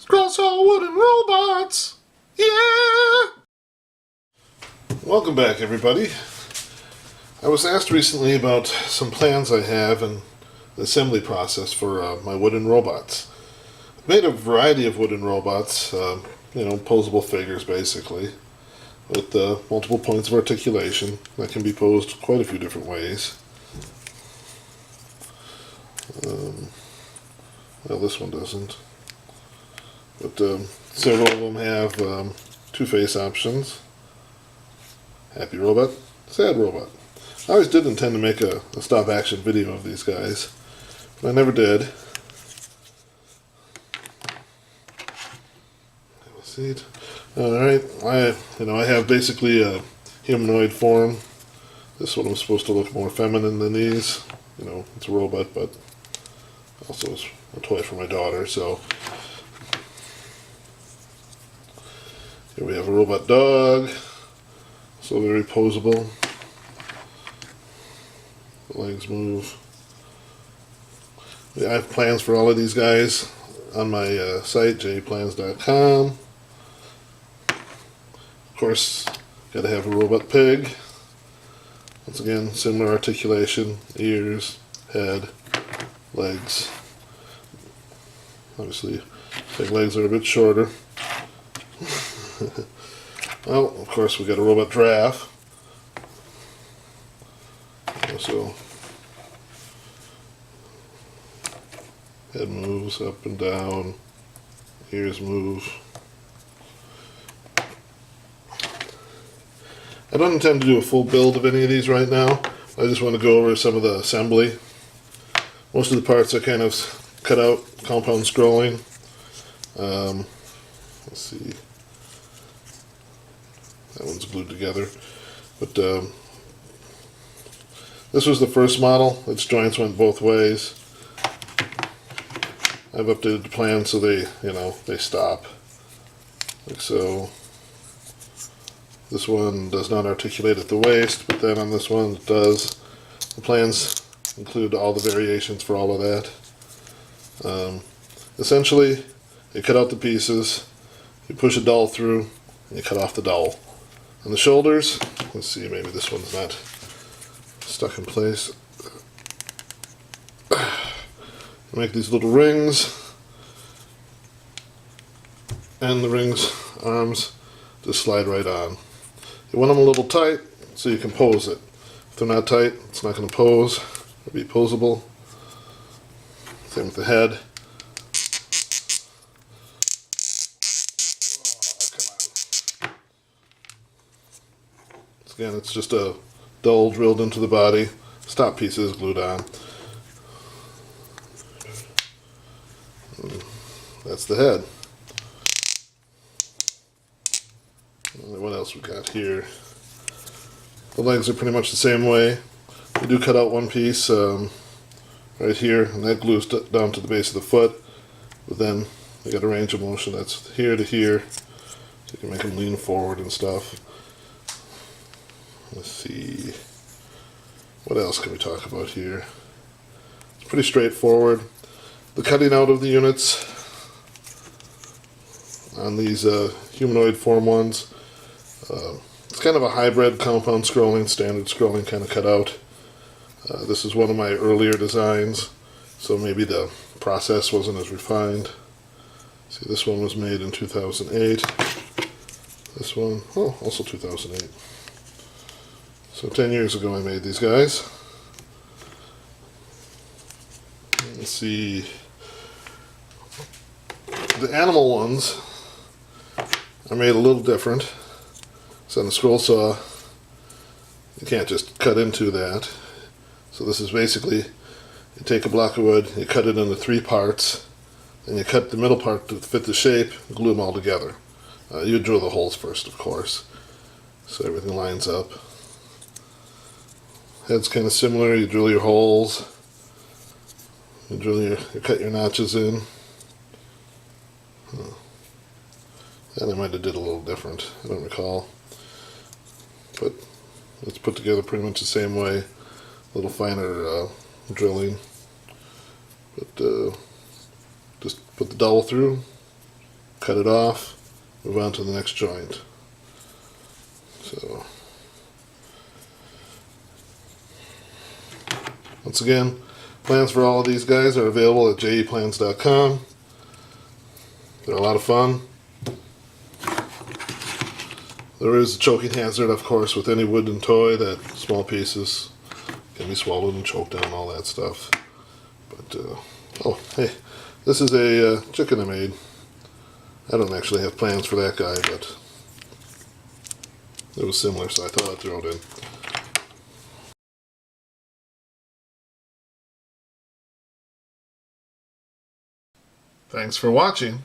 Scrollsaw Wooden Robots! Yeah! Welcome back, everybody. I was asked recently about some plans I have and the assembly process for my wooden robots. I've made a variety of wooden robots, posable figures basically, with multiple points of articulation that can be posed quite a few different ways. Well, this one doesn't. But several of them have two face options. Happy robot, sad robot. I always did intend to make a stop action video of these guys, but I never did. Have a seat. Alright, I have basically a humanoid form. This one was supposed to look more feminine than these. It's a robot, but also it's a toy for my daughter, so here we have a robot dog, so very posable. The legs move. I have plans for all of these guys on my site, jplans.com. Of course, gotta have a robot pig. Once again, similar articulation, ears, head, legs. Obviously, pig legs are a bit shorter. Well, of course, we got a robot giraffe. So, head moves up and down, ears move. I don't intend to do a full build of any of these right now. I just want to go over some of the assembly. Most of the parts are kind of cut out, compound scrolling. Let's see. That one's glued together. But this was the first model. Its joints went both ways. I've updated the plan so they stop. Like so. This one does not articulate at the waist, but then on this one it does. The plans include all the variations for all of that. Essentially, you cut out the pieces, you push a dowel through, and you cut off the dowel. And the shoulders, let's see, maybe this one's not stuck in place. Make these little rings, and the rings arms just slide right on. You want them a little tight so you can pose it. If they're not tight, it's not going to pose or be posable. Same with the head. Again, it's just a dowel drilled into the body. Stop piece is glued on. That's the head. What else we got here? The legs are pretty much the same way. We do cut out one piece right here, and that glues down to the base of the foot. But then we got a range of motion that's here to here, so you can make them lean forward and stuff. Let's see. What else can we talk about here? It's pretty straightforward. The cutting out of the units on these humanoid form ones. It's kind of a hybrid compound scrolling, standard scrolling kind of cutout. This is one of my earlier designs, so maybe the process wasn't as refined. See, this one was made in 2008. This one, oh, also 2008. So 10 years ago I made these guys. Let's see. The animal ones are made a little different. So on the scroll saw, you can't just cut into that. So this is basically, you take a block of wood, you cut it into 3 parts, and you cut the middle part to fit the shape, glue them all together. You drill the holes first, of course, so everything lines up. Head's kind of similar. You drill your holes, you cut your notches in. And I might have did a little different, I don't recall. But it's put together pretty much the same way, a little finer drilling. But just put the dowel through, cut it off, move on to the next joint. So once again, plans for all of these guys are available at jeplans.com. They're a lot of fun. There is a choking hazard, of course, with any wooden toy, that small pieces can be swallowed and choked down, all that stuff. But, oh, hey, this is a chicken I made. I don't actually have plans for that guy, but it was similar, so I thought I'd throw it in. Thanks for watching.